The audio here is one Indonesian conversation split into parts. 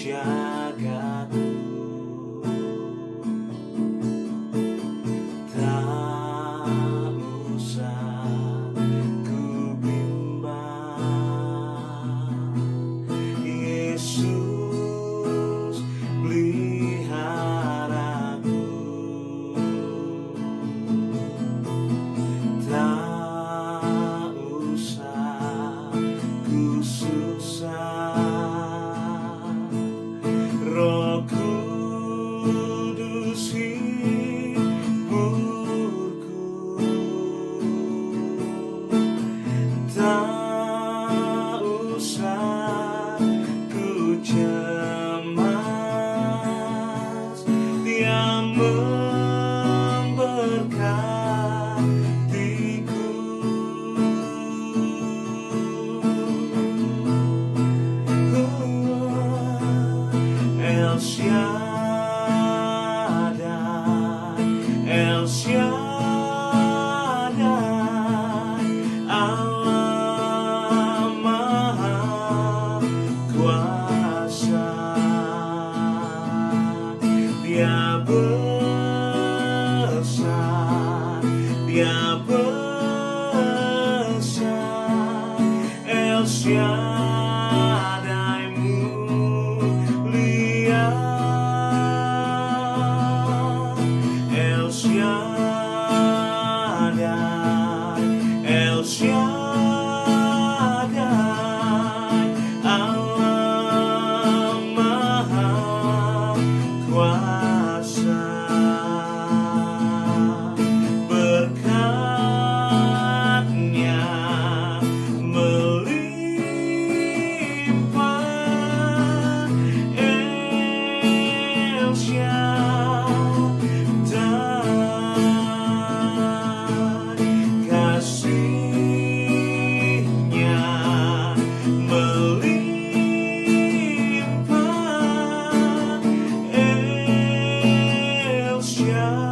jagaku. Tak usah ku bimbang, Yesus peliharaku. Tak usah ku susah, Roh Kudus hiburku. Tak usah ku cemas, Dia memberkatiku. El Shaddai, El Shaddai, Allah Maha Kuasa. Dia besar, Dia besar, El Shaddai mulia, El Shaddai, El Shaddai, Allah Maha Kuasa. Berkat-Nya melimpah, El Shaddai. Kasih-Nya melimpah, El Shaddai.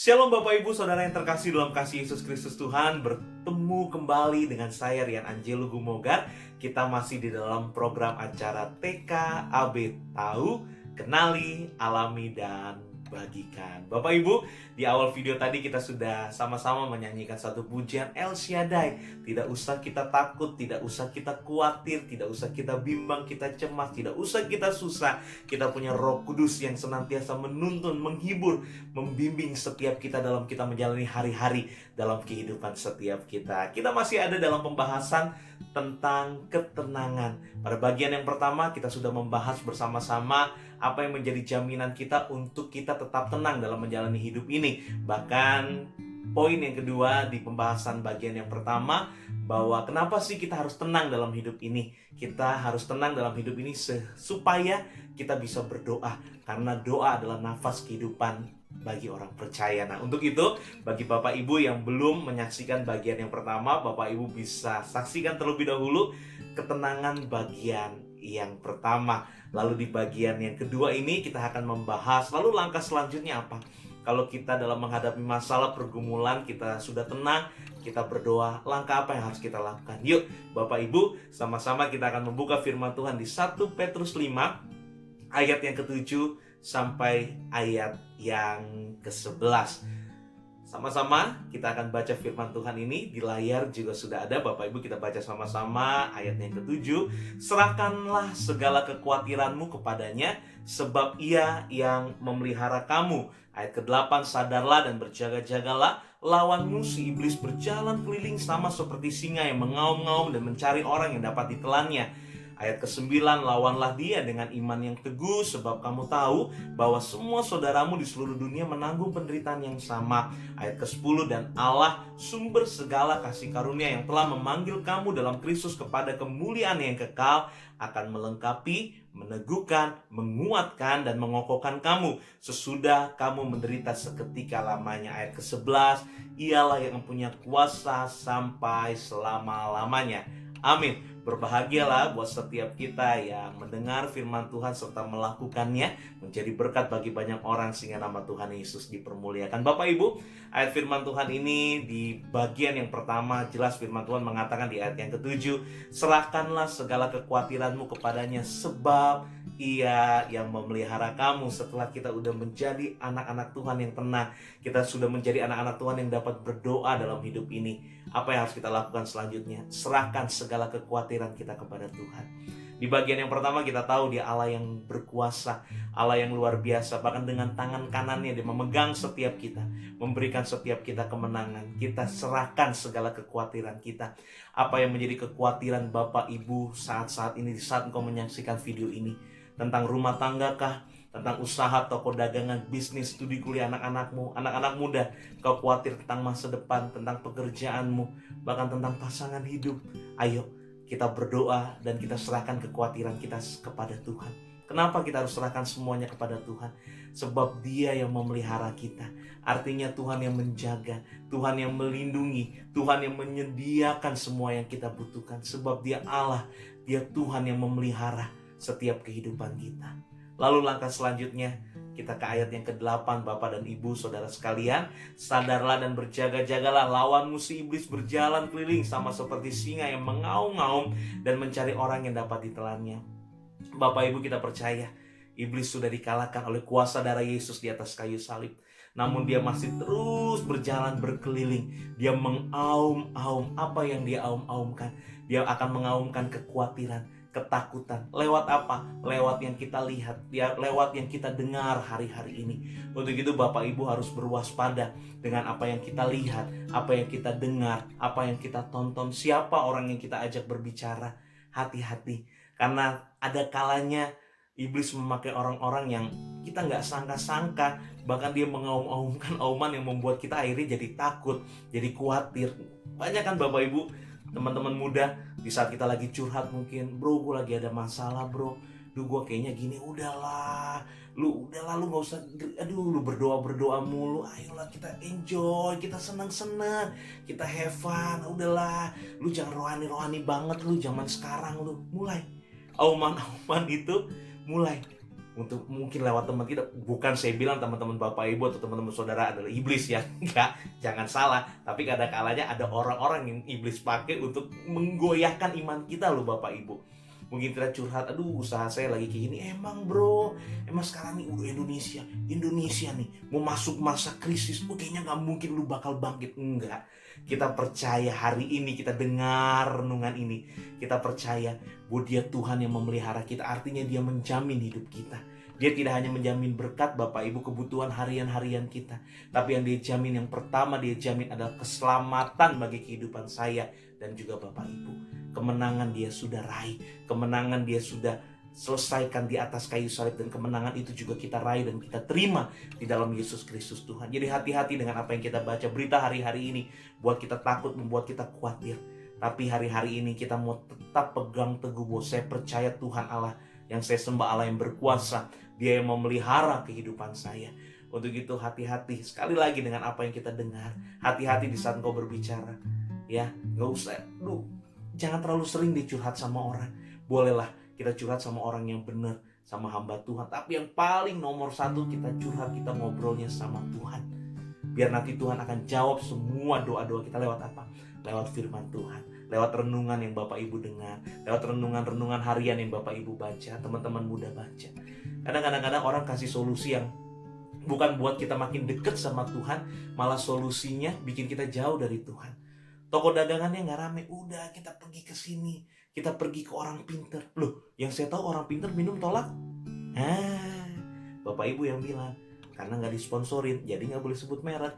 Shalom Bapak Ibu Saudara yang terkasih dalam kasih Yesus Kristus Tuhan. Bertemu kembali dengan saya Rian Angelo Gumogar. Kita masih di dalam program acara TKAB Tahu, Kenali, Alami, dan Bagikan. Bapak Ibu, di awal video tadi kita sudah sama-sama menyanyikan satu pujian El Shaddai. Tidak usah kita takut, tidak usah kita khawatir, tidak usah kita bimbang, kita cemas, tidak usah kita susah. Kita punya Roh Kudus yang senantiasa menuntun, menghibur, membimbing setiap kita dalam kita menjalani hari-hari dalam kehidupan setiap kita. Kita masih ada dalam pembahasan tentang ketenangan. Pada bagian yang pertama kita sudah membahas bersama-sama apa yang menjadi jaminan kita untuk kita tetap tenang dalam menjalani hidup ini. Bahkan poin yang kedua di pembahasan bagian yang pertama, bahwa kenapa sih kita harus tenang dalam hidup ini. Kita harus tenang dalam hidup ini supaya kita bisa berdoa, karena doa adalah nafas kehidupan bagi orang percaya. Nah, untuk itu, bagi Bapak Ibu yang belum menyaksikan bagian yang pertama, Bapak Ibu bisa saksikan terlebih dahulu ketenangan bagian yang pertama. Lalu di bagian yang kedua ini kita akan membahas lalu langkah selanjutnya apa. Kalau kita dalam menghadapi masalah pergumulan, kita sudah tenang, kita berdoa, langkah apa yang harus kita lakukan? Yuk Bapak Ibu, sama-sama kita akan membuka firman Tuhan di 1 Petrus 5 ayat yang ke-7 sampai ayat yang ke-11. Sama-sama kita akan baca firman Tuhan ini. Di layar juga sudah ada, Bapak Ibu, kita baca sama-sama ayat yang ke-7. Serahkanlah segala kekhawatiranmu kepadanya, sebab Ia yang memelihara kamu. Ayat ke-8, sadarlah dan berjaga-jagalah, lawanmu si iblis berjalan keliling sama seperti singa yang mengaum-ngaum dan mencari orang yang dapat ditelannya. Ayat ke-9, lawanlah dia dengan iman yang teguh, sebab kamu tahu bahwa semua saudaramu di seluruh dunia menanggung penderitaan yang sama. Ayat ke-10, dan Allah sumber segala kasih karunia yang telah memanggil kamu dalam Kristus kepada kemuliaan yang kekal, akan melengkapi, meneguhkan, menguatkan, dan mengokohkan kamu sesudah kamu menderita seketika lamanya. Ayat ke-11, ialah yang mempunyai kuasa sampai selama-lamanya. Amin. Berbahagialah buat setiap kita yang mendengar firman Tuhan serta melakukannya, menjadi berkat bagi banyak orang sehingga nama Tuhan Yesus dipermuliakan. Bapak Ibu, ayat firman Tuhan ini di bagian yang pertama jelas firman Tuhan mengatakan di ayat yang ketujuh, serahkanlah segala kekhawatiranmu kepadanya sebab Ia yang memelihara kamu. Setelah kita udah menjadi anak-anak Tuhan yang tenang, kita sudah menjadi anak-anak Tuhan yang dapat berdoa dalam hidup ini, apa yang harus kita lakukan selanjutnya? Serahkan segala kekhawatiran kita kepada Tuhan. Di bagian yang pertama kita tahu Dia Allah yang berkuasa, Allah yang luar biasa. Bahkan dengan tangan kanannya Dia memegang setiap kita, memberikan setiap kita kemenangan. Kita serahkan segala kekhawatiran kita. Apa yang menjadi kekhawatiran Bapak Ibu saat-saat ini, saat engkau menyaksikan video ini? Tentang rumah tangga kah? Tentang usaha, toko dagangan, bisnis, studi kuliah anak-anakmu, anak-anak muda. Kau khawatir tentang masa depan, tentang pekerjaanmu, bahkan tentang pasangan hidup. Ayo kita berdoa dan kita serahkan kekhawatiran kita kepada Tuhan. Kenapa kita harus serahkan semuanya kepada Tuhan? Sebab Dia yang memelihara kita. Artinya Tuhan yang menjaga, Tuhan yang melindungi, Tuhan yang menyediakan semua yang kita butuhkan. Sebab Dia Allah, Dia Tuhan yang memelihara setiap kehidupan kita. Lalu langkah selanjutnya kita ke ayat yang ke-8. Bapak dan Ibu, saudara sekalian, sadarlah dan berjaga-jagalah, lawan musuh iblis berjalan keliling sama seperti singa yang mengaum-ngaum dan mencari orang yang dapat ditelannya. Bapak Ibu, kita percaya iblis sudah dikalahkan oleh kuasa darah Yesus di atas kayu salib. Namun dia masih terus berjalan berkeliling. Dia mengaum-aum. Apa yang dia aum-aumkan? Dia akan mengaumkan kekhawatiran, ketakutan. Lewat apa? Lewat yang kita lihat, lewat yang kita dengar hari-hari ini. Untuk itu Bapak Ibu harus berwaspada dengan apa yang kita lihat, apa yang kita dengar, apa yang kita tonton, siapa orang yang kita ajak berbicara. Hati-hati, karena ada kalanya iblis memakai orang-orang yang kita nggak sangka-sangka. Bahkan dia mengaum-aumkan auman yang membuat kita akhirnya jadi takut, jadi khawatir. Banyak kan Bapak Ibu, teman-teman muda, di saat kita lagi curhat mungkin, bro gue lagi ada masalah bro, duh gue kayaknya gini, udahlah lu gak usah, lu berdoa mulu, ayolah kita enjoy, kita senang-senang, kita have fun, udahlah lu jangan rohani banget lu zaman sekarang. Lu mulai auman-auman itu mulai untuk mungkin lewat teman kita. Bukan saya bilang teman-teman Bapak Ibu atau teman-teman saudara adalah iblis ya, enggak, jangan salah. Tapi kadang-kalanya ada orang-orang yang iblis pakai untuk menggoyahkan iman kita loh Bapak Ibu. Mungkin kita curhat, aduh usaha saya lagi kayak gini. Emang bro, emang sekarang nih udah Indonesia nih mau masuk masa krisis, kayaknya gak mungkin lu bakal bangkit. Enggak, kita percaya hari ini kita dengar renungan ini, kita percaya bahwa Dia Tuhan yang memelihara kita. Artinya Dia menjamin hidup kita. Dia tidak hanya menjamin berkat Bapak Ibu, kebutuhan harian-harian kita, tapi yang Dia jamin, yang pertama Dia jamin adalah keselamatan bagi kehidupan saya dan juga Bapak Ibu. Kemenangan Dia sudah raih, kemenangan Dia sudah selesaikan di atas kayu salib, dan kemenangan itu juga kita raih dan kita terima di dalam Yesus Kristus Tuhan. Jadi hati-hati dengan apa yang kita baca berita hari-hari ini, buat kita takut, membuat kita khawatir. Tapi hari-hari ini kita mau tetap pegang teguh bahwa saya percaya Tuhan Allah yang saya sembah, Allah yang berkuasa, Dia yang memelihara kehidupan saya. Untuk itu hati-hati sekali lagi dengan apa yang kita dengar. Hati-hati di saat kau berbicara, ya gak usah, jangan terlalu sering dicurhat sama orang. Bolehlah kita curhat sama orang yang benar, sama hamba Tuhan. Tapi yang paling nomor satu, kita curhat, kita ngobrolnya sama Tuhan. Biar nanti Tuhan akan jawab semua doa-doa kita. Lewat apa? Lewat firman Tuhan, lewat renungan yang Bapak Ibu dengar, lewat renungan harian yang Bapak Ibu baca, teman-teman muda baca. Kadang-kadang orang kasih solusi yang bukan buat kita makin dekat sama Tuhan, malah solusinya bikin kita jauh dari Tuhan. Toko dagangannya nggak rame, udah kita pergi ke sini, kita pergi ke orang pinter. Loh, yang saya tahu orang pinter minum tolak. Bapak Ibu yang bilang, karena nggak disponsorin, jadi nggak boleh sebut merek.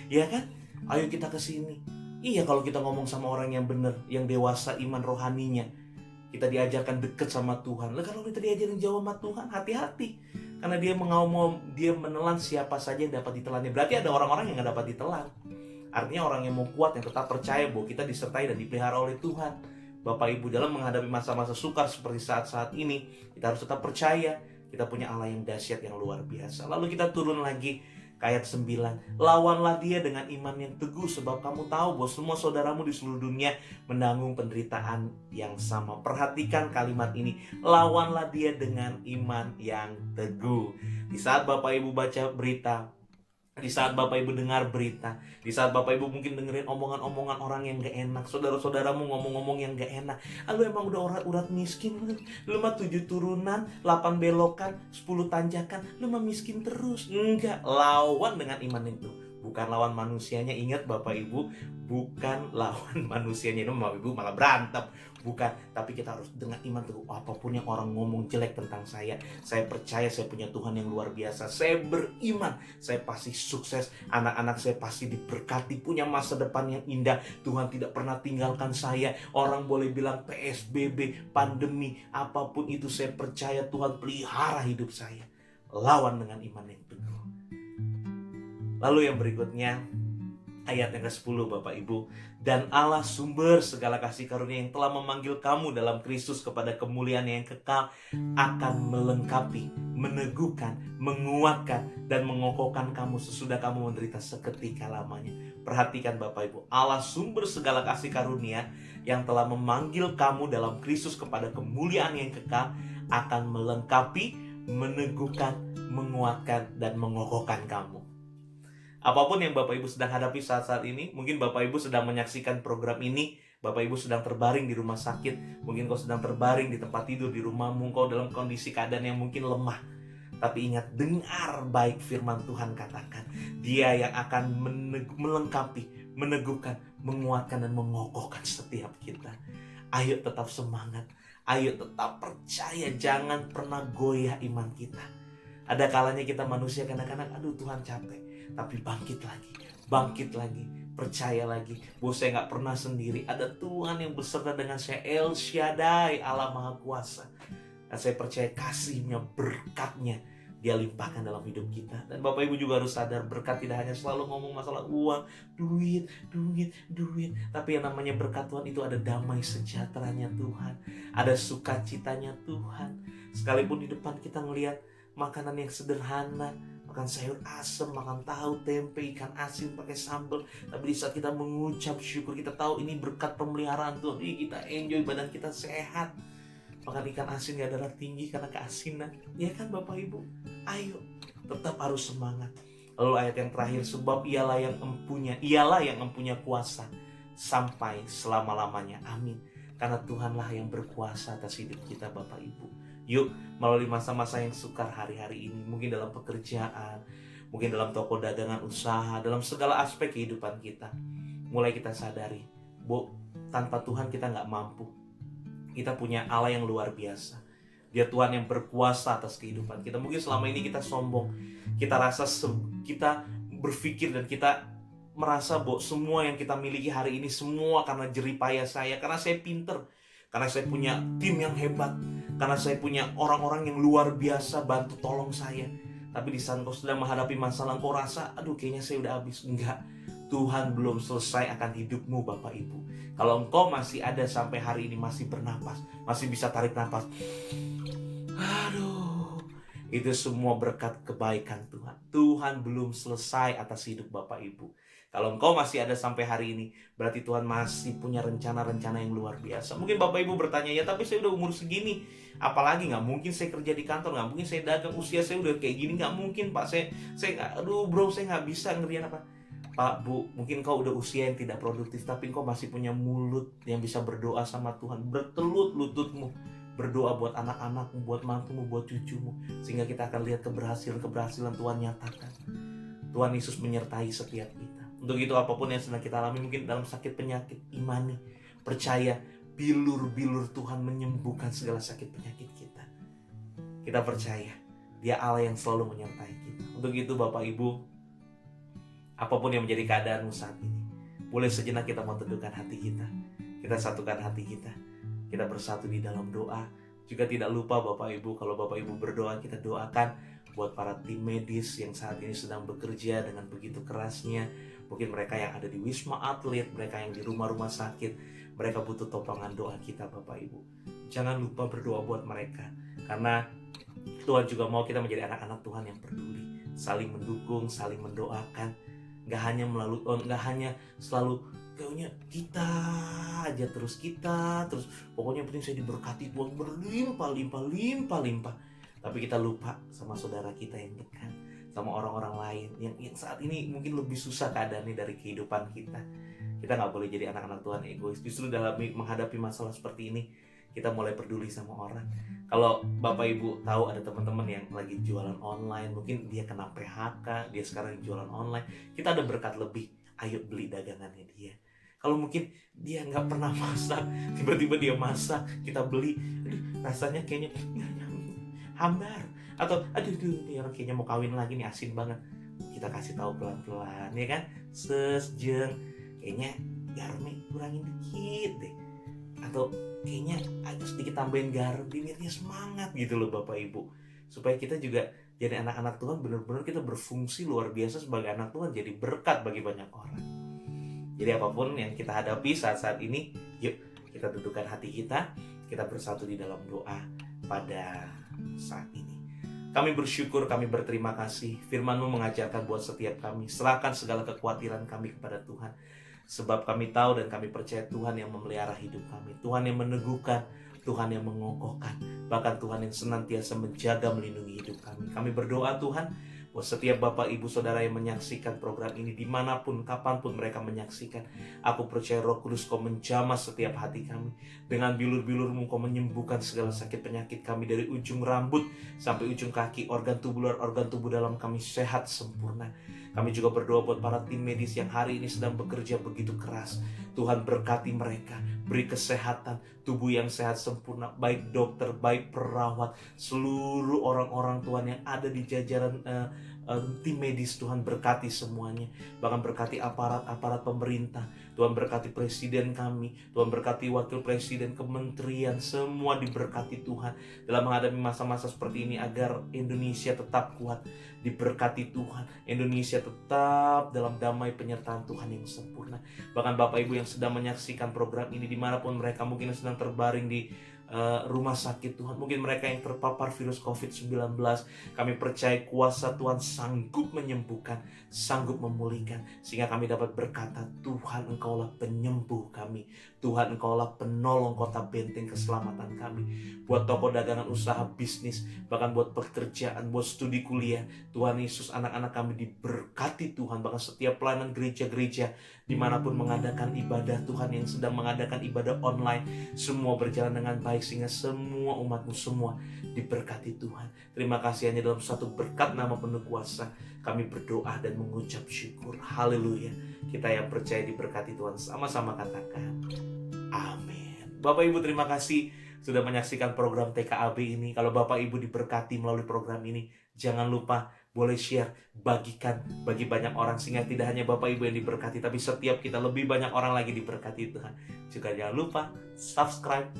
Ya kan? Ayo kita ke sini. Iya, kalau kita ngomong sama orang yang benar, yang dewasa iman rohaninya, kita diajarkan deket sama Tuhan. Lah kalau kita diajarin jauh sama Tuhan, hati-hati. Karena Dia mengaum, Dia menelan siapa saja yang dapat ditelannya. Berarti ada orang-orang yang nggak dapat ditelan. Artinya orang yang mau kuat, yang tetap percaya bahwa kita disertai dan dipelihara oleh Tuhan. Bapak Ibu, dalam menghadapi masa-masa sukar seperti saat-saat ini, kita harus tetap percaya kita punya Allah yang dahsyat, yang luar biasa. Lalu kita turun lagi Ayat 9, lawanlah dia dengan iman yang teguh, sebab kamu tahu bahwa semua saudaramu di seluruh dunia menanggung penderitaan yang sama. Perhatikan kalimat ini, lawanlah dia dengan iman yang teguh. Di saat Bapak Ibu baca berita, di saat Bapak Ibu dengar berita, di saat Bapak Ibu mungkin dengerin omongan-omongan orang yang gak enak, saudara-saudaramu ngomong-ngomong yang gak enak, lu emang udah urat miskin, lu mah 7 turunan, 8 belokan, 10 tanjakan, lu mah miskin terus. Enggak, lawan dengan iman itu. Bukan lawan manusianya, ingat Bapak Ibu, bukan lawan manusianya. Itu Bapak Ibu malah berantem. Bukan, tapi kita harus dengan iman teguh. Apapun yang orang ngomong jelek tentang saya percaya saya punya Tuhan yang luar biasa. Saya beriman, saya pasti sukses. Anak-anak saya pasti diberkati, punya masa depan yang indah. Tuhan tidak pernah tinggalkan saya. Orang boleh bilang PSBB, pandemi, apapun itu, saya percaya Tuhan pelihara hidup saya. Lawan dengan iman yang teguh. Lalu yang berikutnya, ayat yang ke-10 Bapak Ibu. Dan Allah sumber segala kasih karunia yang telah memanggil kamu dalam Kristus kepada kemuliaan yang kekal akan melengkapi, meneguhkan, menguatkan, dan mengokohkan kamu sesudah kamu menderita seketika lamanya. Perhatikan Bapak Ibu, Allah sumber segala kasih karunia yang telah memanggil kamu dalam Kristus kepada kemuliaan yang kekal akan melengkapi, meneguhkan, menguatkan, dan mengokohkan kamu. Apapun yang Bapak Ibu sedang hadapi saat-saat ini, mungkin Bapak Ibu sedang menyaksikan program ini, Bapak Ibu sedang terbaring di rumah sakit, mungkin kau sedang terbaring di tempat tidur di rumahmu, kau dalam kondisi keadaan yang mungkin lemah. Tapi ingat, dengar baik firman Tuhan katakan, Dia yang akan melengkapi, meneguhkan, menguatkan, dan mengokohkan setiap kita. Ayo tetap semangat, ayo tetap percaya, jangan pernah goyah iman kita. Ada kalanya kita manusia kadang-kadang, aduh Tuhan capek. Tapi bangkit lagi, percaya lagi bahwa saya gak pernah sendiri. Ada Tuhan yang beserta dengan saya, El Shaddai, Allah Maha Kuasa. Dan saya percaya kasih-Nya, berkat-Nya Dia limpahkan dalam hidup kita. Dan Bapak Ibu juga harus sadar, berkat tidak hanya selalu ngomong masalah uang, duit. Tapi yang namanya berkat Tuhan itu ada damai sejahteranya Tuhan, ada sukacitanya Tuhan. Sekalipun di depan kita ngelihat makanan yang sederhana, makan sayur asem, makan tahu, tempe, ikan asin pakai sambal, tapi di saat kita mengucap syukur, kita tahu ini berkat pemeliharaan Tuhan. Kita enjoy, badan kita sehat. Makan ikan asin gak darah tinggi karena keasinan. Ya kan Bapak Ibu? Ayo, tetap harus semangat. Lalu ayat yang terakhir, sebab ialah yang mempunyai kuasa sampai selama-lamanya. Amin. Karena Tuhanlah yang berkuasa atas hidup kita Bapak Ibu. Yuk, melalui masa-masa yang sukar hari-hari ini, mungkin dalam pekerjaan, mungkin dalam toko dagangan usaha, dalam segala aspek kehidupan kita, mulai kita sadari bahwa tanpa Tuhan kita gak mampu. Kita punya Allah yang luar biasa. Dia Tuhan yang berkuasa atas kehidupan kita. Mungkin selama ini kita sombong, kita rasa kita berpikir dan kita merasa bahwa semua yang kita miliki hari ini semua karena jeripaya saya, karena saya pinter, karena saya punya tim yang hebat, karena saya punya orang-orang yang luar biasa bantu tolong saya. Tapi di saat kau sedang menghadapi masalah, kau rasa, aduh kayaknya saya udah habis. Enggak, Tuhan belum selesai akan hidupmu Bapak Ibu. Kalau engkau masih ada sampai hari ini, masih bernapas, masih bisa tarik napas, aduh, itu semua berkat kebaikan Tuhan. Tuhan belum selesai atas hidup Bapak Ibu. Kalau engkau masih ada sampai hari ini, berarti Tuhan masih punya rencana-rencana yang luar biasa. Mungkin Bapak Ibu bertanya, ya tapi saya udah umur segini, apalagi gak mungkin saya kerja di kantor, gak mungkin saya dagang, usia saya udah kayak gini, gak mungkin Pak, saya aduh bro, saya gak bisa ngerjain apa. Pak, Bu, mungkin kau udah usia yang tidak produktif, tapi kau masih punya mulut yang bisa berdoa sama Tuhan. Bertelut lututmu, berdoa buat anak-anakmu, buat mantumu, buat cucumu, sehingga kita akan lihat keberhasilan Tuhan nyatakan. Tuhan Yesus menyertai setiap kita. Untuk itu apapun yang sedang kita alami, mungkin dalam sakit penyakit, imani, percaya, bilur-bilur Tuhan menyembuhkan segala sakit penyakit kita. Kita percaya, Dia Allah yang selalu menyertai kita. Untuk itu Bapak Ibu, apapun yang menjadi keadaanmu saat ini, boleh sejenak kita mau teduhkan hati kita. Kita satukan hati kita. Kita bersatu di dalam doa. Juga tidak lupa Bapak Ibu, kalau Bapak Ibu berdoa, kita doakan buat para tim medis yang saat ini sedang bekerja dengan begitu kerasnya. Mungkin mereka yang ada di Wisma Atlet, mereka yang di rumah-rumah sakit, mereka butuh topangan doa kita Bapak Ibu. Jangan lupa berdoa buat mereka, karena Tuhan juga mau kita menjadi anak-anak Tuhan yang peduli. saling mendukung, saling mendoakan. Nggak hanya selalu kayaknya kita aja terus, pokoknya yang penting saya diberkati Tuhan berlimpah. Tapi kita lupa sama saudara kita yang dekat, sama orang-orang lain yang saat ini mungkin lebih susah keadaannya dari kehidupan kita. Kita nggak boleh jadi anak-anak Tuhan egois. Justru dalam menghadapi masalah seperti ini, kita mulai peduli sama orang. Kalau Bapak Ibu tahu ada teman-teman yang lagi jualan online, mungkin dia kena PHK, dia sekarang jualan online, kita ada berkat lebih, ayo beli dagangannya dia. Kalau mungkin dia nggak pernah masak, tiba-tiba dia masak, kita beli, aduh rasanya kayaknya hambar, atau aduh ini orang kayaknya mau kawin lagi nih, asin banget, kita kasih tahu pelan-pelan, ya kan, sejeng, kayaknya garamnya kurangin dikit deh, atau kayaknya agak sedikit tambahin garam biar dia semangat gitu loh Bapak Ibu, supaya kita juga jadi anak-anak Tuhan, benar-benar kita berfungsi luar biasa sebagai anak Tuhan, jadi berkat bagi banyak orang. Jadi apapun yang kita hadapi saat-saat ini, yuk kita dudukkan hati kita bersatu di dalam doa pada saat ini. Kami bersyukur, kami berterima kasih, firman-Mu mengajarkan buat setiap kami, serahkan segala kekhawatiran kami kepada Tuhan. Sebab kami tahu dan kami percaya Tuhan yang memelihara hidup kami, Tuhan yang meneguhkan, Tuhan yang mengokohkan, bahkan Tuhan yang senantiasa menjaga melindungi hidup kami. Kami berdoa Tuhan, buat setiap Bapak Ibu Saudara yang menyaksikan program ini, dimanapun, kapanpun mereka menyaksikan, aku percaya Roh Kudus Kau menjamah setiap hati kami. Dengan bilur-bilur-Mu Kau menyembuhkan segala sakit penyakit kami, dari ujung rambut sampai ujung kaki, organ tubuh dalam kami sehat sempurna. Kami juga berdoa buat para tim medis yang hari ini sedang bekerja begitu keras. Tuhan berkati mereka, beri kesehatan, tubuh yang sehat sempurna, baik dokter, baik perawat, seluruh orang-orang Tuhan yang ada di jajaran tim medis. Tuhan berkati semuanya, bahkan berkati aparat pemerintah. Tuhan berkati presiden kami, Tuhan berkati wakil presiden, kementerian, semua diberkati Tuhan dalam menghadapi masa-masa seperti ini, agar Indonesia tetap kuat. Diberkati Tuhan, Indonesia tetap dalam damai penyertaan Tuhan yang sempurna. Bahkan Bapak Ibu yang sedang menyaksikan program ini dimanapun mereka, mungkin sedang terbaring di rumah sakit Tuhan, mungkin mereka yang terpapar virus COVID-19, kami percaya kuasa Tuhan sanggup menyembuhkan, sanggup memulihkan, sehingga kami dapat berkata, Tuhan Engkaulah penyembuh kami, Tuhan Engkaulah penolong kota benteng keselamatan kami. Buat toko dagangan, usaha bisnis, bahkan buat pekerjaan, buat studi kuliah, Tuhan Yesus, anak-anak kami diberkati Tuhan. Bahkan setiap pelayanan gereja-gereja dimanapun mengadakan ibadah Tuhan, yang sedang mengadakan ibadah online, semua berjalan dengan baik, sehingga semua umat-Mu semua diberkati Tuhan. Terima kasih, hanya dalam satu berkat nama penuh kuasa kami berdoa dan mengucap syukur. Haleluya. Kita yang percaya diberkati Tuhan, sama-sama katakan amin. Bapak Ibu, terima kasih sudah menyaksikan program TKAB ini. Kalau Bapak Ibu diberkati melalui program ini, jangan lupa boleh share, bagikan bagi banyak orang, sehingga tidak hanya Bapak Ibu yang diberkati, tapi setiap kita lebih banyak orang lagi diberkati Tuhan. Juga jangan lupa subscribe,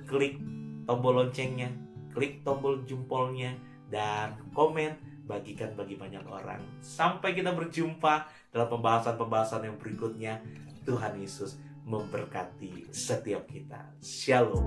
klik tombol loncengnya, klik tombol jempolnya, dan komen, bagikan bagi banyak orang. Sampai kita berjumpa dalam pembahasan-pembahasan yang berikutnya. Tuhan Yesus memberkati setiap kita. Shalom.